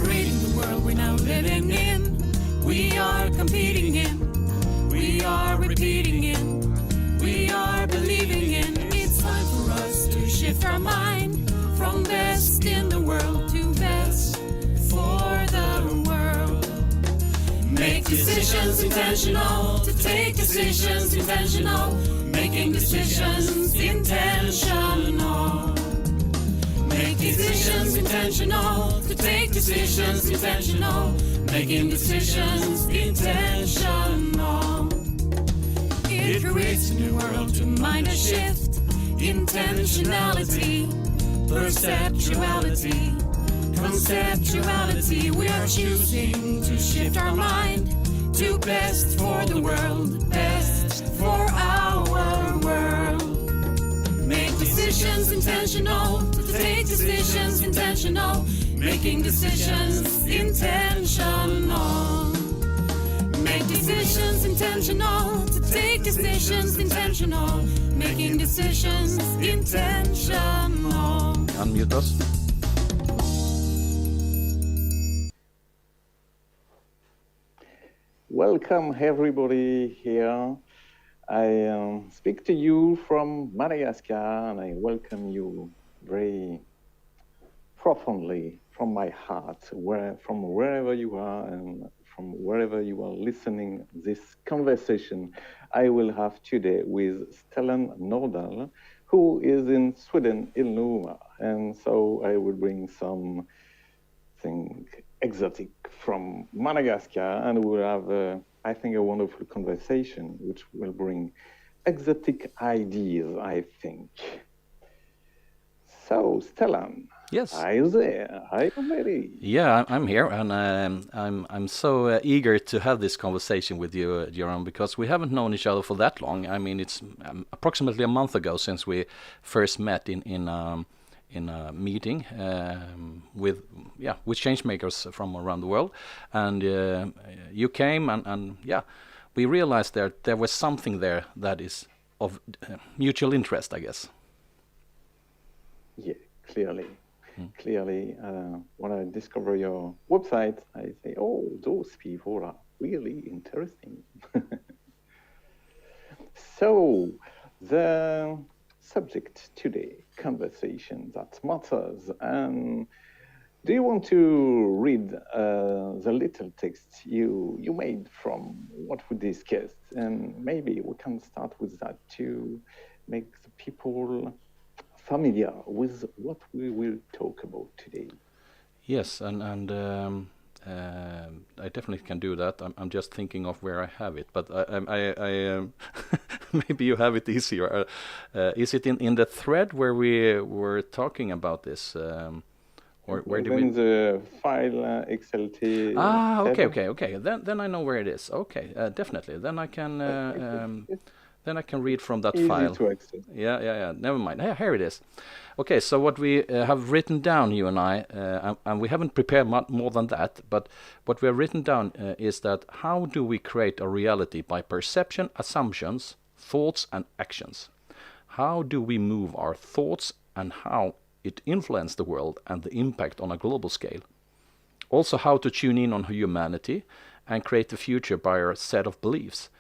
creating the world we're now living in. We are competing in. We are repeating in. We are believing in. It's time for us to shift our mind from best in the world to best for the world. Make decisions intentional, to take decisions intentional, making decisions intentional. Make decisions intentional, to take decisions intentional, making decisions intentional. It creates a new world to mind a shift, intentionality, perceptuality, conceptuality. We are choosing to shift our mind to best for the world, best for our world. Make decisions intentional, to take decisions intentional, making decisions intentional. Make decisions intentional, to take decisions intentional, making decisions intentional. Unmute us. Welcome everybody here. I speak to you from Madagascar, and I welcome you very profoundly from my heart, from wherever you are and from wherever you are listening this conversation I will have today with Stellan Nordahl, who is in Sweden, Ilnova. And so I will bring something exotic from Madagascar, and we'll have, I think, a wonderful conversation, which will bring exotic ideas, I think. So, Stellan, Yes. are you there? Are you ready? Yeah, I'm here, and I'm so eager to have this conversation with you, Göran, because we haven't known each other for that long. I mean, it's approximately a month ago since we first met in a meeting with changemakers from around the world, and you came, and we realized there was something there that is of mutual interest, I guess. Yeah, clearly. Clearly, when I discover your website, I say, oh, those people are really interesting. So, the subject today, conversation that matters. And do you want to read the little text you made from what we discussed? And maybe we can start with that to make the people familiar with what we will talk about today. Yes, and I definitely can do that. I'm just thinking of where I have it, but I maybe you have it easier. Is it in the thread where we were talking about this, or where did we? In the file XLT. Okay. Then I know where it is. Okay, definitely. Then I can. Then I can read from that Easy file. to access. Yeah. Never mind. Here it is. Okay, so what we have written down, you and I, and we haven't prepared more than that, but what we have written down is that how do we create a reality by perception, assumptions, thoughts, and actions? How do we move our thoughts and how it influences the world and the impact on a global scale? Also, how to tune in on humanity and create the future by our set of beliefs.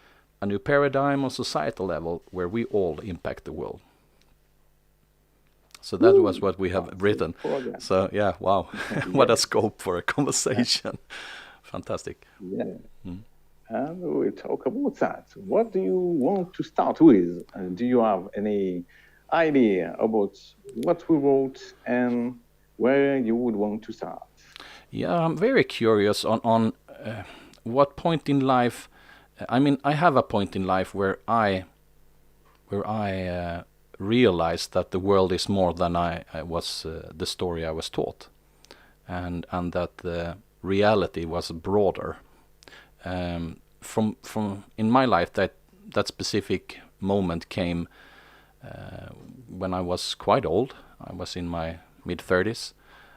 A new paradigm on societal level where we all impact the world. So that was what we have written. So yeah, wow, what a scope for a conversation. Fantastic. Yeah. And we'll talk about that. What do you want to start with? Do you have any idea about what we wrote and where you would want to start? Yeah, I'm very curious on what point in life. I mean, I have a point in life where I realized that the world is more than I was the story I was taught, and that the reality was broader. From in my life, that specific moment came when I was quite old. I was in my mid-30s,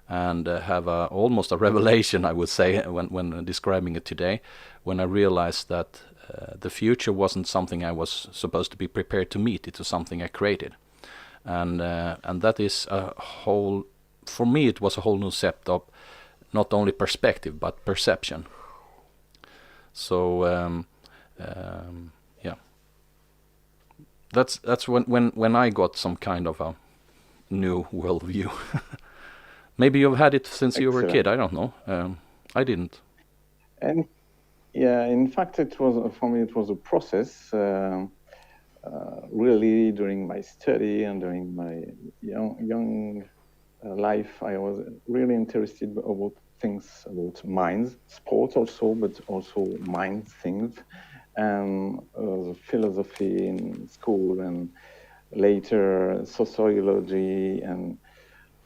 and have almost a revelation, I would say, when describing it today, when I realized that the future wasn't something I was supposed to be prepared to meet. It was something I created, and that is a whole. For me, it was a whole new setup not only perspective but perception. So yeah, that's when I got some kind of a new worldview. Maybe you've had it since you were a kid. I don't know. I didn't. And yeah, in fact, it was for me. It was a process. Really, during my study and during my young life, I was really interested about things about minds, sports also, but also mind things, and philosophy in school, and later sociology and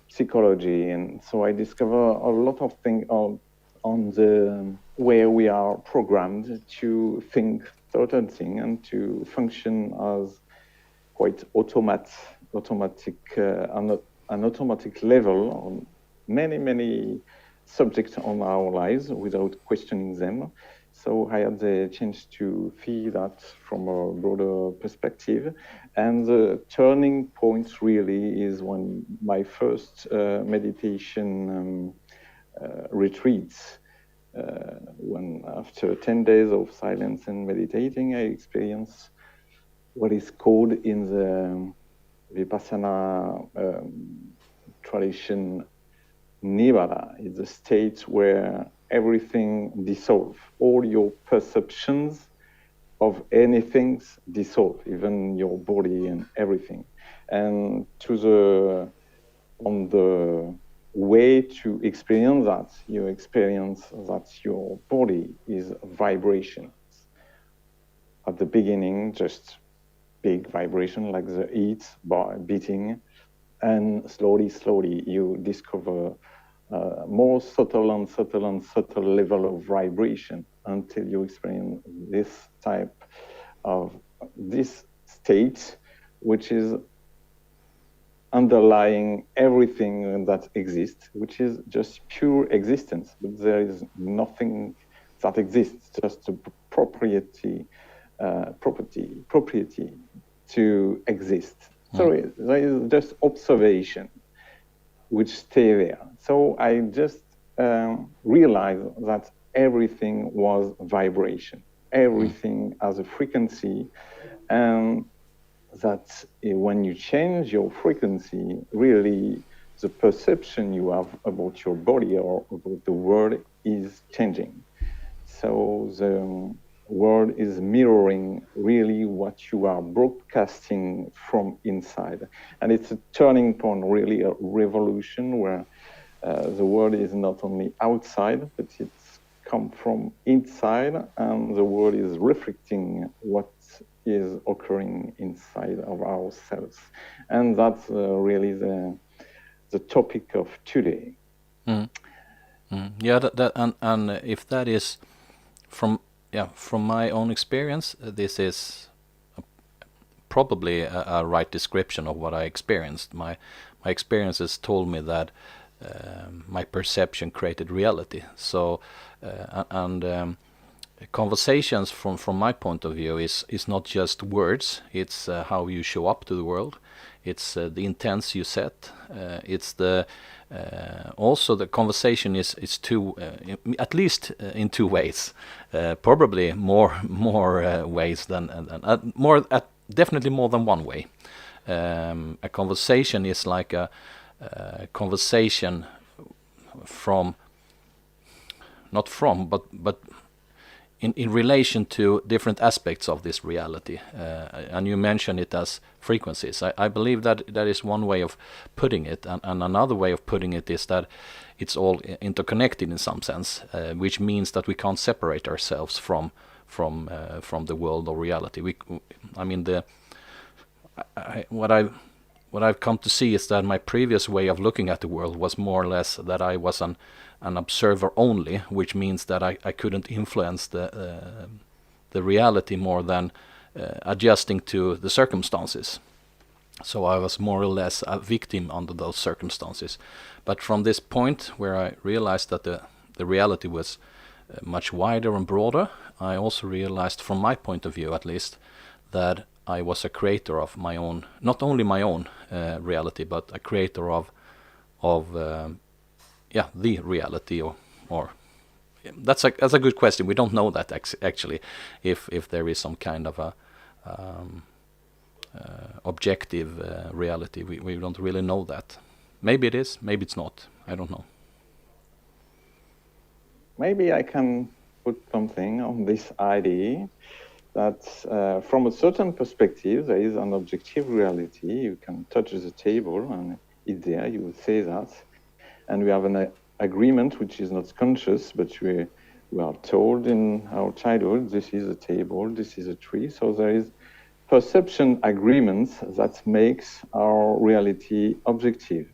psychology. And so I discover a lot of things on the way we are programmed to think certain things and to function as quite automatic on an automatic level on many subjects on our lives without questioning them. So I had the chance to see that from a broader perspective. And the turning point really is when my first meditation retreats, when after 10 days of silence and meditating, I experienced what is called in the Vipassana tradition Nibbana. It's a state where everything dissolves. All your perceptions of anything dissolve, even your body and everything. And on the way to experience that, you experience that your body is vibration. At the beginning, just big vibration like the heart beating, and slowly you discover more subtle and subtle level of vibration until you experience this type of this state, which is underlying everything that exists, which is just pure existence. But there is nothing that exists, just a propriety to exist. So there is just observation which stay there. So I just realized that everything was vibration, everything has a frequency, and that when you change your frequency, really the perception you have about your body or about the world is changing. So the world is mirroring really what you are broadcasting from inside. And it's a turning point, really a revolution where the world is not only outside, but it's come from inside, and the world is reflecting what is occurring inside of ourselves. And that's really the topic of today. Yeah, and if that is from my own experience, this is probably a right description of what I experienced. My experiences told me that my perception created reality. So conversations from my point of view is not just words. It's how you show up to the world. It's the intents you set. It's the also the conversation is two, at least in two ways. Probably more ways than definitely more than one way. A conversation is like a conversation but in relation to different aspects of this reality, and you mention it as frequencies. I believe that is one way of putting it, and another way of putting it is that it's all interconnected in some sense, which means that we can't separate ourselves from the world or reality. What I've come to see is that my previous way of looking at the world was more or less that I was an observer only, which means that I couldn't influence the reality more than adjusting to the circumstances. So I was more or less a victim under those circumstances. But from this point where I realized that the reality was much wider and broader, I also realized, from my point of view at least, that I was a creator of my own, not only my own reality, but a creator of the reality, or that's a good question. We don't know that actually, if there is some kind of a objective reality. We don't really know that. Maybe it is, maybe it's not. I don't know. Maybe I can put something on this idea that from a certain perspective, there is an objective reality. You can touch the table and it's there, you would say that. And we have an agreement which is not conscious, but we are told in our childhood, this is a table, this is a tree. So there is perception agreements that makes our reality objective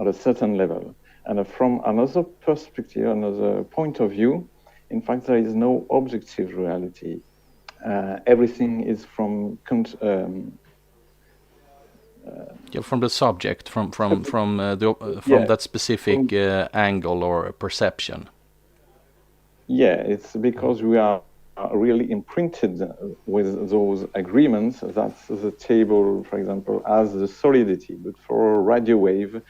at a certain level. And from another perspective, another point of view, in fact, there is no objective reality. Everything is from the subject, from that specific angle or perception. Yeah, it's because we are really imprinted with those agreements that the table, for example, has the solidity, but for a radio wave,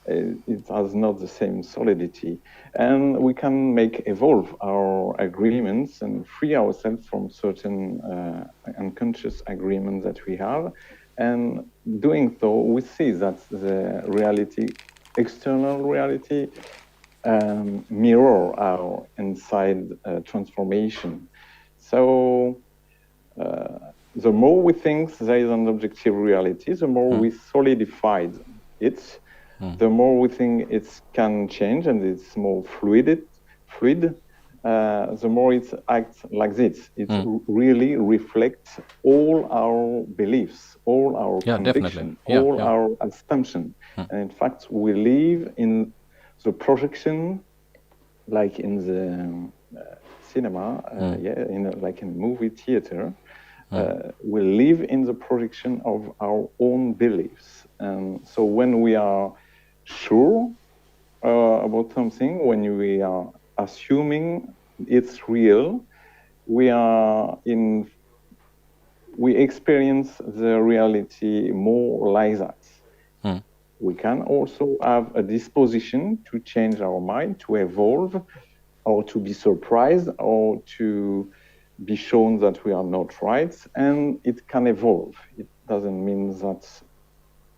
it has not the same solidity. And we can evolve our agreements and free ourselves from certain unconscious agreements that we have. And doing so, we see that the reality, external reality, mirror our inside transformation. So the more we think there is an objective reality, the more we solidified it, the more we think it can change and it's more fluid, the more it acts like this. It really reflects all our beliefs, all our convictions, all our assumptions. And in fact, we live in the projection, like in the cinema, like in a movie theater. We live in the projection of our own beliefs. And so when we are sure about something, when we are assuming it's real, we experience the reality more like that. We can also have a disposition to change our mind, to evolve, or to be surprised, or to be shown that we are not right, and it can evolve. It doesn't mean that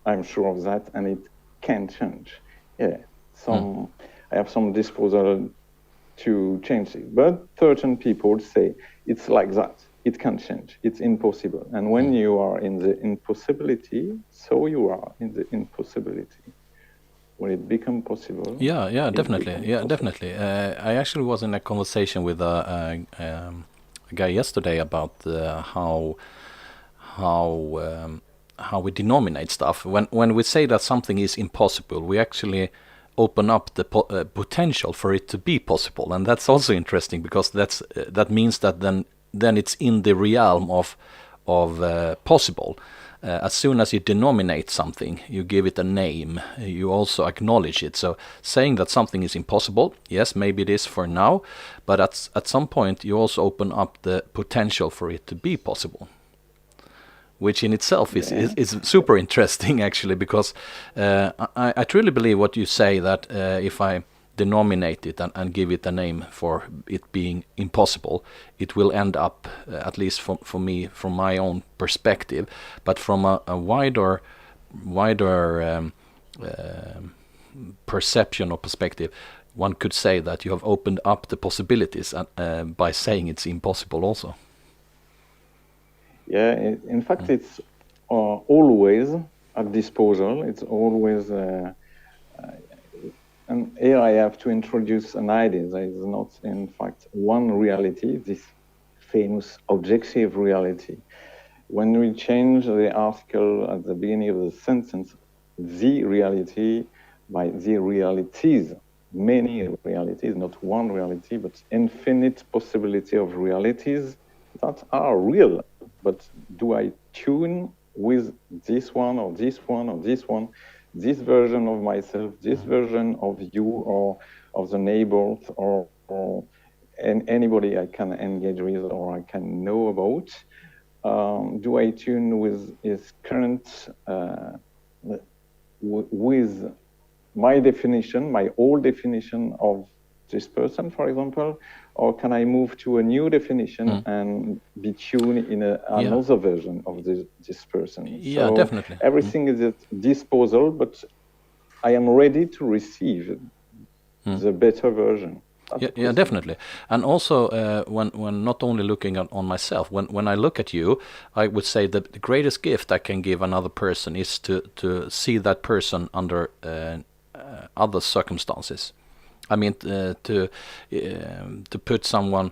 I'm sure of that, and it can change. Yeah, I have some disposal to change it, but certain people say it's like that. It can change. It's impossible. And when you are in the impossibility, so you are in the impossibility. When it becomes possible. Yeah, definitely. I actually was in a conversation with a guy yesterday about how we denominate stuff. When we say that something is impossible, we actually open up the potential for it to be possible, and that's also interesting because that means that then it's in the realm of possible. As soon as you denominate something, you give it a name, you also acknowledge it. So saying that something is impossible, yes, maybe it is for now, but at some point you also open up the potential for it to be possible, which in itself is super interesting actually, because I truly believe what you say, that if I denominate it and give it a name for it being impossible, it will end up, at least for me, from my own perspective, but from a wider perception or perspective, one could say that you have opened up the possibilities by saying it's impossible also. Yeah, in fact, it's always at disposal. It's always... And here I have to introduce an idea. There is not, in fact, one reality, this famous objective reality. When we change the article at the beginning of the sentence, the reality, by the realities, many realities, not one reality, but infinite possibility of realities that are real. But do I tune with this one or this one or this one? This version of myself, this version of you or of the neighbors or anybody I can engage with or I can know about, do I tune with his current, with my definition, my old definition of this person, for example, or can I move to a new definition and be tuned in another version of this person? Yeah, so definitely. Everything is at disposal, but I am ready to receive the better version. Yeah, definitely. And also, when not only looking on myself, when I look at you, I would say that the greatest gift I can give another person is to see that person under other circumstances. I mean, to put someone,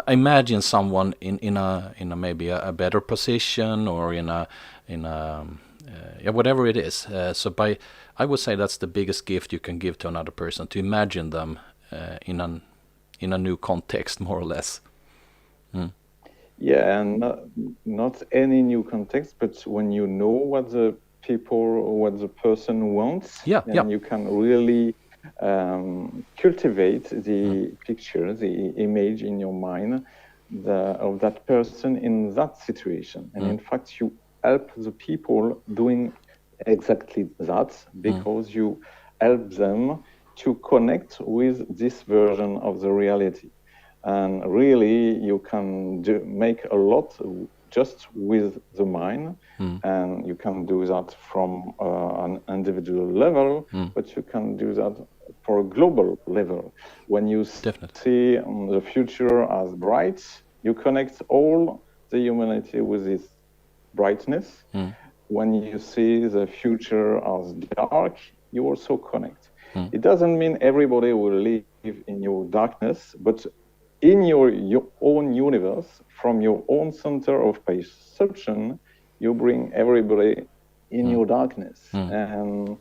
imagine someone in a maybe a better position, or in a yeah, whatever it is. I would say that's the biggest gift you can give to another person, to imagine them in a new context, more or less. Yeah, and not any new context, but when you know what the person wants, then you can really cultivate the picture, the image in your mind of that person in that situation. And in fact, you help the people doing exactly that, because you help them to connect with this version of the reality. And really, you can make a lot just with the mind, and you can do that from an individual level, but you can do that for a global level. When you see the future as bright, you connect all the humanity with this brightness. When you see the future as dark, you also connect. It doesn't mean everybody will live in your darkness, but in your own universe, from your own center of perception, you bring everybody in your darkness. And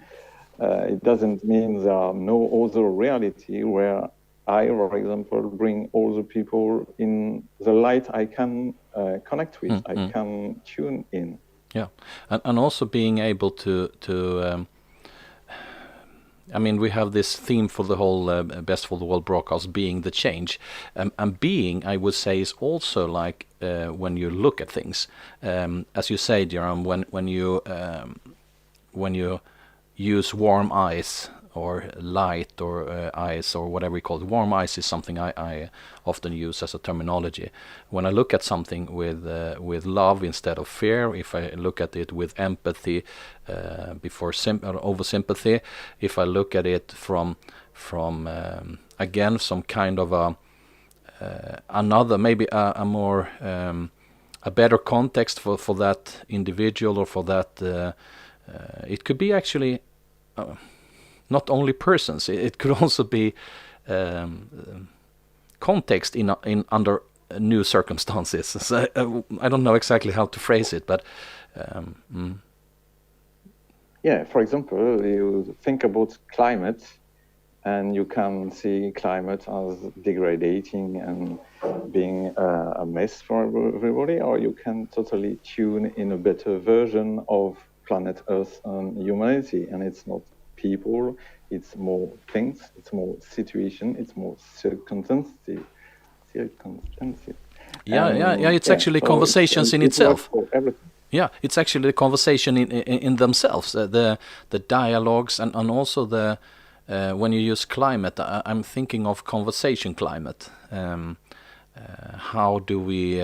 it doesn't mean there are no other reality where I, for example, bring all the people in the light I can connect with, I can tune in. Yeah, and also being able to I mean, we have this theme for the whole Best for the World broadcast, being the change. And being, I would say, is also like when you look at things. As you say, Jerome, when you use warm eyes or light or eyes or whatever we call it. Warm eyes is something I often use as a terminology. When I look at something with love instead of fear, if I look at it with empathy over sympathy, if I look at it from again some kind of another, maybe a more a better context for that individual, or for that it could be actually not only persons, it could also be context in under new circumstances. So, I don't know exactly how to phrase it, but yeah, for example, you think about climate, and you can see climate as degrading and being a mess for everybody, or you can totally tune in a better version of planet Earth and humanity. And it's not people, it's more things, it's more situation, it's more circumstances. Yeah, it's actually conversations in itself. Yeah, it's actually the conversation in themselves, the dialogues, and also the when you use climate, I'm thinking of conversation climate. How do we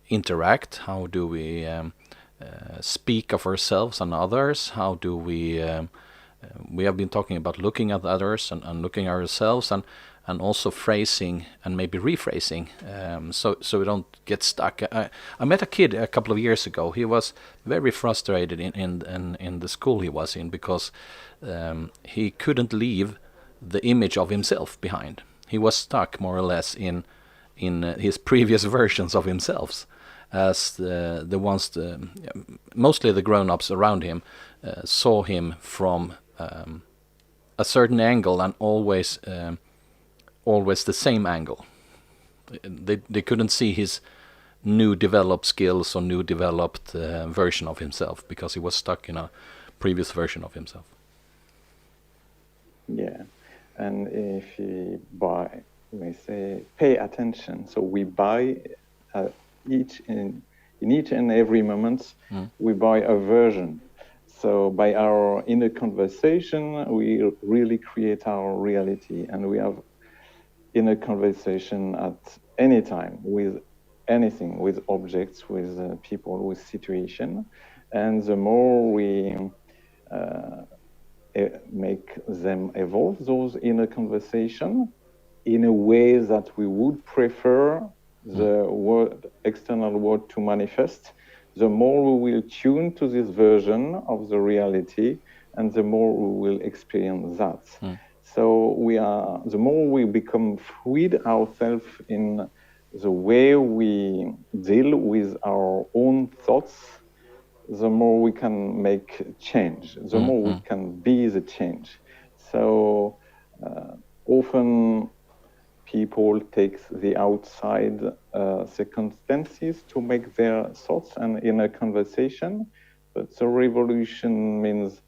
interact? How do we speak of ourselves and others? How do we have been talking about looking at others and looking at ourselves, and also phrasing and maybe rephrasing, so we don't get stuck. I met a kid a couple of years ago. He was very frustrated in the school he was in, because he couldn't leave the image of himself behind. He was stuck more or less in his previous versions of himself, as the ones, mostly the grown-ups around him, saw him from a certain angle, and always the same angle. They couldn't see his new developed skills or new developed version of himself, because he was stuck in a previous version of himself. Yeah, and if you buy, we say, pay attention. So we buy in each and every moment, we buy a version. So by our inner conversation, we really create our reality, and we have inner conversation at any time with anything, with objects, with people, with situation. And the more we make them evolve, those inner conversation, in a way that we would prefer the external world to manifest, the more we will tune to this version of the reality, and the more we will experience that. So the more we become fluid ourselves in the way we deal with our own thoughts, the more we can make change, the more we can be the change. So often people take the outside circumstances to make their thoughts and inner conversation, but the revolution means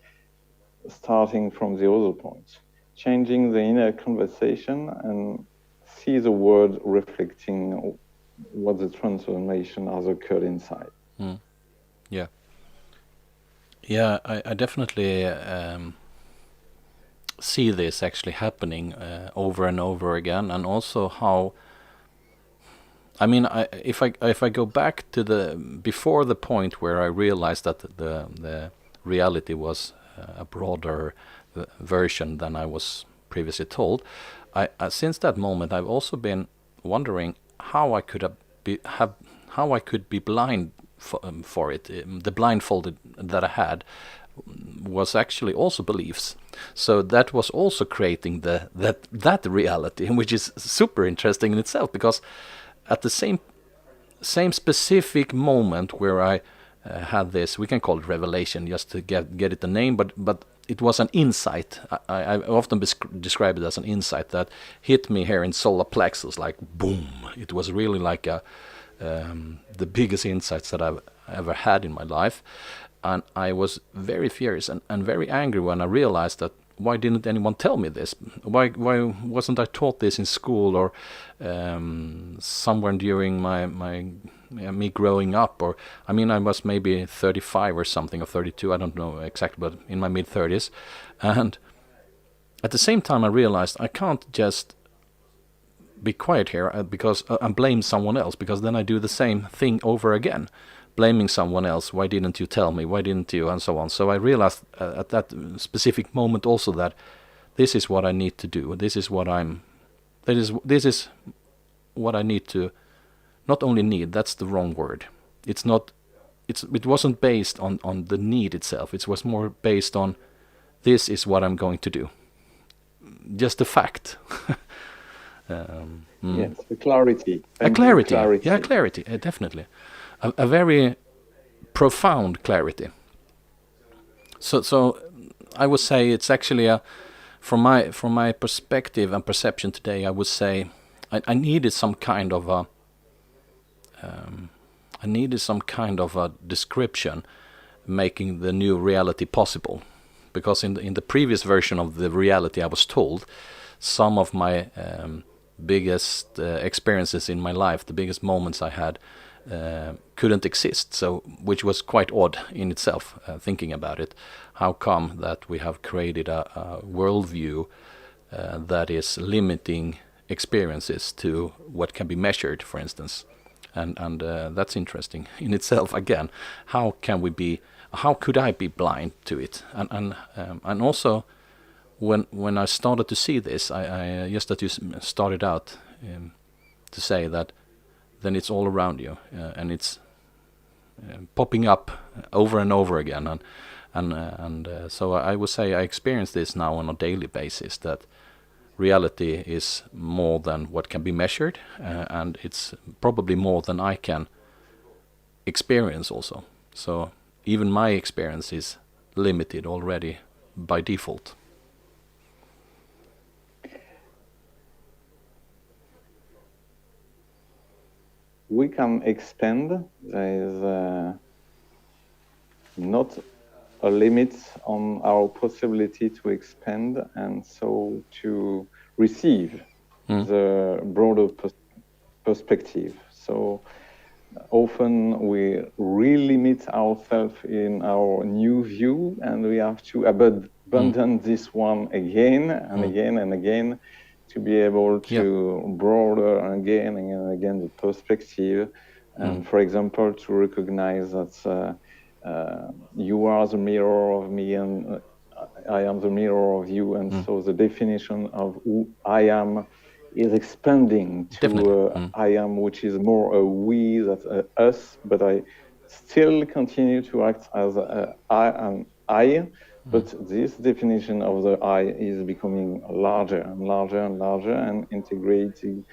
starting from the other point, changing the inner conversation and see the world reflecting what the transformation has occurred inside. Yeah. Yeah, I definitely see this actually happening over and over again, and also how, I mean, if I go back to before the point where I realized that the reality was a broader version than I was previously told, since that moment I've also been wondering how I could be blind for it. The blindfolded that I had was actually also beliefs. So that was also creating that reality, which is super interesting in itself, because at the same specific moment where I had this, we can call it revelation just to get it a name, but it was an insight. I often describe it as an insight that hit me here in solar plexus, like boom. It was really like the biggest insights that I've ever had in my life. And I was very furious and very angry when I realized that why didn't anyone tell me this? Why wasn't I taught this in school or somewhere during me growing up? Or I mean, I was maybe 35 or something, or 32, I don't know exactly, but in my mid-30s. And at the same time I realized I can't just be quiet here because and blame someone else, because then I do the same thing over again, blaming someone else. Why didn't you tell me? Why didn't you? And so on. So I realized at that specific moment also that this is what I need to do. This is what I need to, not only need, that's the wrong word. It wasn't based on the need itself. It was more based on, this is what I'm going to do. Just a fact. Yes, the clarity. Clarity. Yeah, clarity, definitely. A very profound clarity. So I would say it's actually from my perspective and perception today, I would say I needed some kind of a description making the new reality possible, because in the previous version of the reality I was told, some of my biggest experiences in my life, the biggest moments I had, couldn't exist. So, which was quite odd in itself, thinking about it. How come that we have created a worldview that is limiting experiences to what can be measured, for instance? And that's interesting in itself. Again, how could I be blind to it? And also, when I started to see this, I just that you started out to say that, then it's all around you, and it's popping up over and over again, and so I would say I experience this now on a daily basis, that reality is more than what can be measured, and it's probably more than I can experience also. So even my experience is limited already by default. We can expand. There is not a limit on our possibility to expand, and so to receive the broader perspective. So often we re-limit ourselves in our new view, and we have to abandon this one again and again and again to be able to broaden again and again the perspective. And for example, to recognize that you are the mirror of me, and I am the mirror of you, and so the definition of who I am is expanding to I am, which is more a we than a us, but I still continue to act as I am I, but this definition of the I is becoming larger and larger and larger and integrating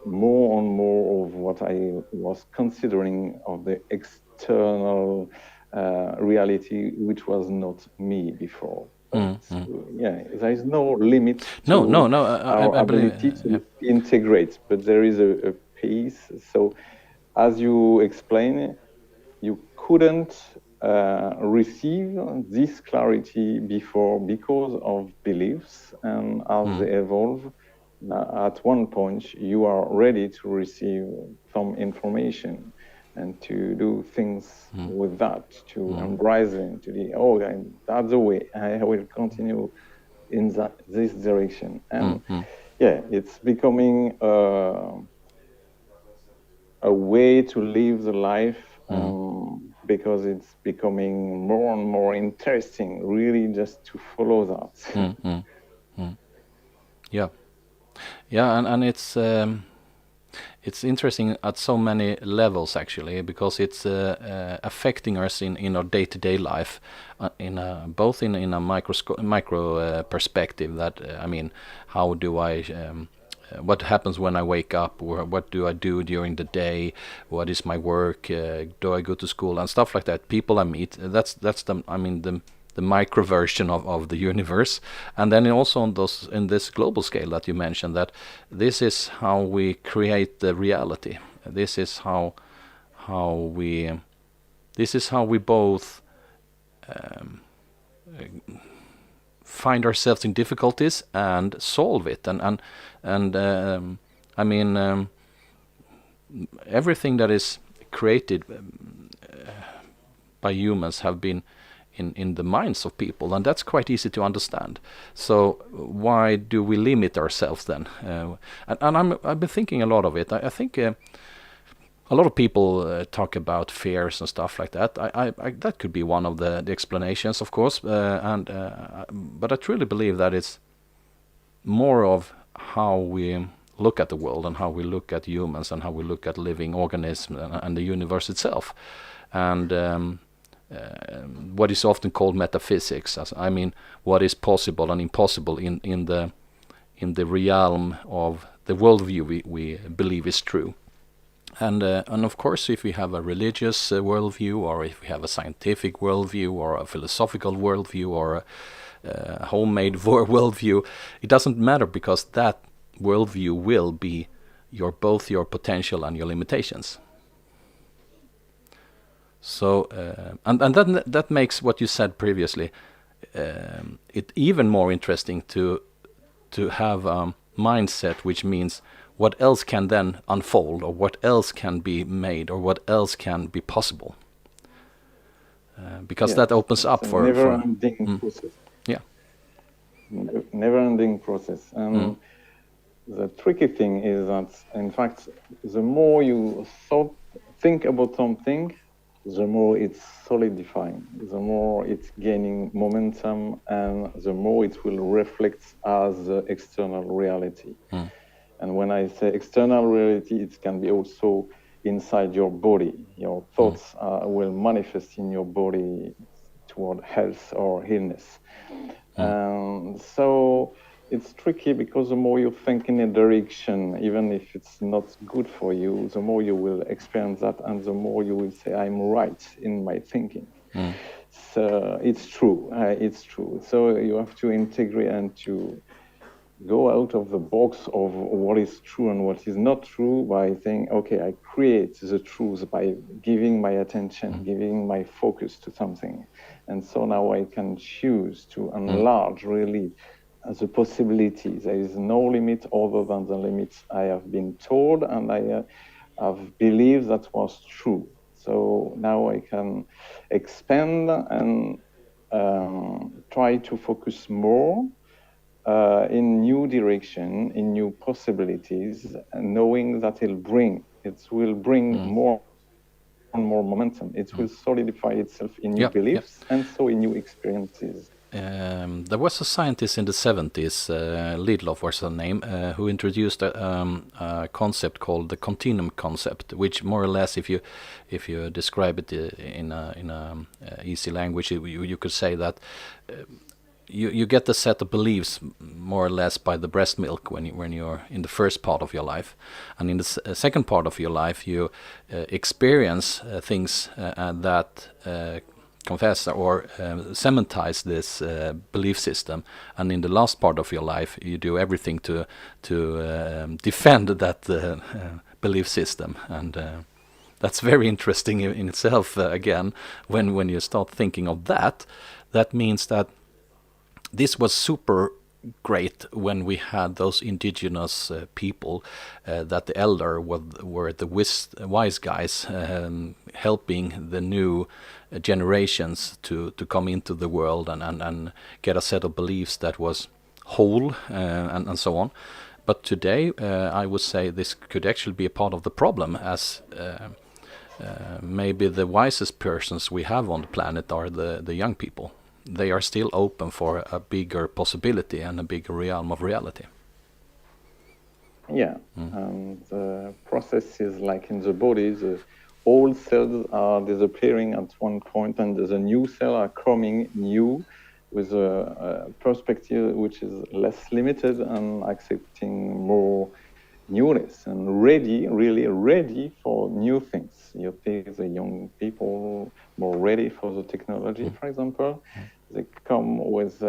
more and more of what I was considering of the external reality, which was not me before. Yeah, there is no limit to our ability to integrate, but there is a pace. So, as you explain, you couldn't receive this clarity before because of beliefs, and as they evolve, at one point you are ready to receive some information and to do things with that, to embrace it, to the that's the way I will continue in this direction. And yeah, it's becoming a way to live the life because it's becoming more and more interesting, really, just to follow that. Yeah, and it's interesting at so many levels actually, because it's affecting us in our day-to-day life, both in a micro perspective. That I mean, how do I? What happens when I wake up, or what do I do during the day? What is my work? Do I go to school and stuff like that? People I meet. That's the micro version of the universe. And then also in this global scale that you mentioned, that this is how we create the reality. This is how we both find ourselves in difficulties and solve it. And I mean, everything that is created by humans have been in the minds of people, and that's quite easy to understand. So why do we limit ourselves then? And I've been thinking a lot of it. I think a lot of people talk about fears and stuff like that. I that could be one of the explanations, of course. But I truly believe that it's more of how we look at the world and how we look at humans and how we look at living organisms and the universe itself. And what is often called metaphysics. I mean, what is possible and impossible in the realm of the worldview we believe is true. And of course, if we have a religious worldview, or if we have a scientific worldview, or a philosophical worldview, or a homemade worldview, it doesn't matter, because that worldview will be both your potential and your limitations. So, and that makes what you said previously it even more interesting to have a mindset which means what else can then unfold, or what else can be made, or what else can be possible. Because that opens up for never-ending process. Yeah, never-ending process. And the tricky thing is that, in fact, the more you think about something, the more it's solidifying, the more it's gaining momentum, and the more it will reflect as the external reality. And when I say external reality, it can be also inside your body. Your thoughts will manifest in your body toward health or illness. And so it's tricky, because the more you think in a direction, even if it's not good for you, the more you will experience that, and the more you will say, I'm right in my thinking. So it's true. It's true. So you have to integrate and to go out of the box of what is true and what is not true by saying, okay, I create the truth by giving my attention, giving my focus to something. And so now I can choose to enlarge really the possibilities. There is no limit other than the limits I have been told, and I've believed that was true. So now I can expand and try to focus more in new direction, in new possibilities, and knowing that it will bring more and more momentum. It will solidify itself in new beliefs and so in new experiences. There was a scientist in the 70s, Lidloff was her name, who introduced a concept called the continuum concept, which more or less, if you describe it in a easy language, you could say that you get the set of beliefs more or less by the breast milk when you're in the first part of your life, and in the second part of your life you experience things that confess or cementize this belief system, and in the last part of your life you do everything to defend that belief system, and that's very interesting in itself. Again, when you start thinking of that means that this was super great when we had those indigenous people, that the elder were the wise guys, helping the new generations to come into the world and get a set of beliefs that was whole, and so on. But today I would say this could actually be a part of the problem, as maybe the wisest persons we have on the planet are the young people. They are still open for a bigger possibility and a bigger realm of reality. Yeah, and the process is like in the body, the old cells are disappearing at one point, and the new cells are coming new with a perspective which is less limited and accepting more newness and really ready for new things. You take the young people more ready for the technology, for example. They come with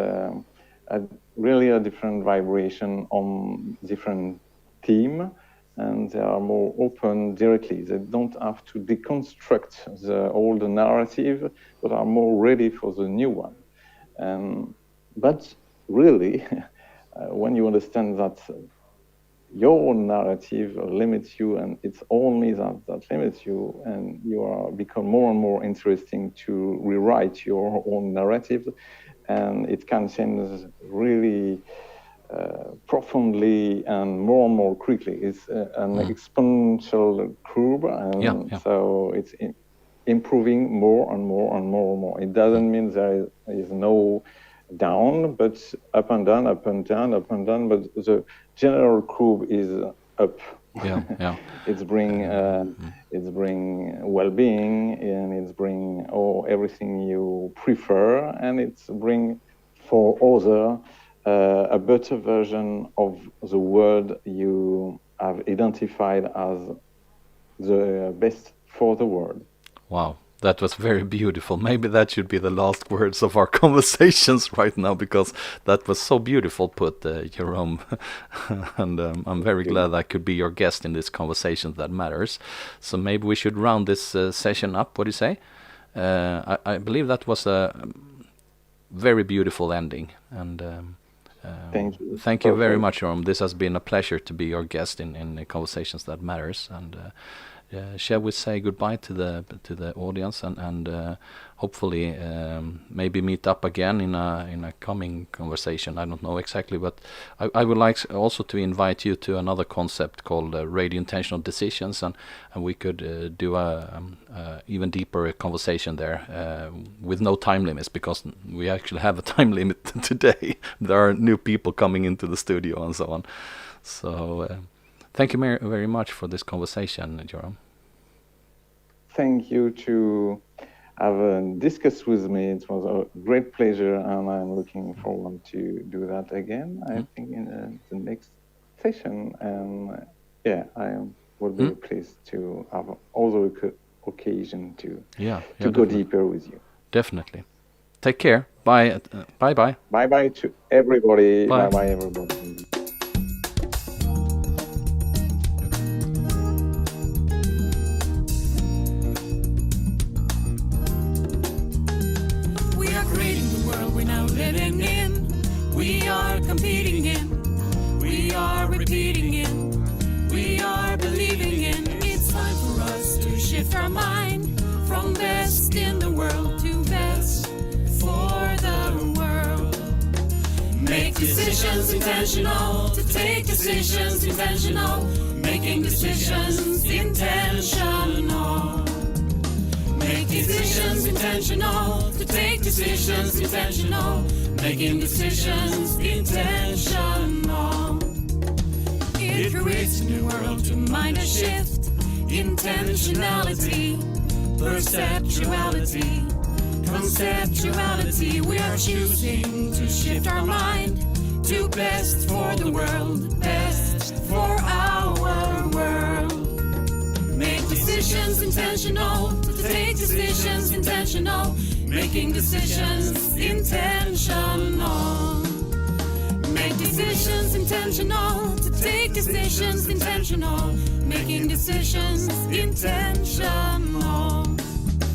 really a different vibration on different theme, and they are more open directly. They don't have to deconstruct the old narrative, but are more ready for the new one. But really, when you understand that your own narrative limits you, and it's only that limits you, and you are become more and more interesting to rewrite your own narrative, and it can change really profoundly and more quickly. It's an exponential curve, and so it's improving more and more. It doesn't mean there is no down, but up and down, up and down, up and down. But the general curve is up. It's bring well-being, and it's bring everything you prefer, and it's bring for other a better version of the world you have identified as the best for the world. Wow. That was very beautiful. Maybe that should be the last words of our conversations right now, because that was so beautiful put, Jerome. And I'm very glad I could be your guest in this conversation that matters. So maybe we should round this session up. What do you say? I believe that was a very beautiful ending. And thank you. Thank you very much, Jerome. This has been a pleasure to be your guest in the Conversations That Matters. And shall we say goodbye to the audience, and hopefully maybe meet up again in a coming conversation? I don't know exactly, but I would like also to invite you to another concept called radio intentional decisions, and we could do a even deeper conversation there with no time limits, because we actually have a time limit today. There are new people coming into the studio and so on. So thank you very much for this conversation, Jerome. Thank you to have discussed with me. It was a great pleasure, and I'm looking forward to do that again. I think in the next session, and I will be pleased to have other occasion to go deeper with you. Definitely. Take care. Bye. Bye. Bye to everybody. Bye everybody. We are competing in, we are repeating in, we are believing in. It's decisions intentional, to take decisions intentional, making decisions intentional. Make decisions intentional, to take decisions intentional, making decisions intentional. It creates a new world to mind a shift, intentionality, perceptuality, conceptuality. We are choosing to shift our mind to best for the world, best for our world. Make decisions intentional, to take decisions intentional, making decisions intentional. Make decisions intentional, to take decisions intentional, making decisions intentional.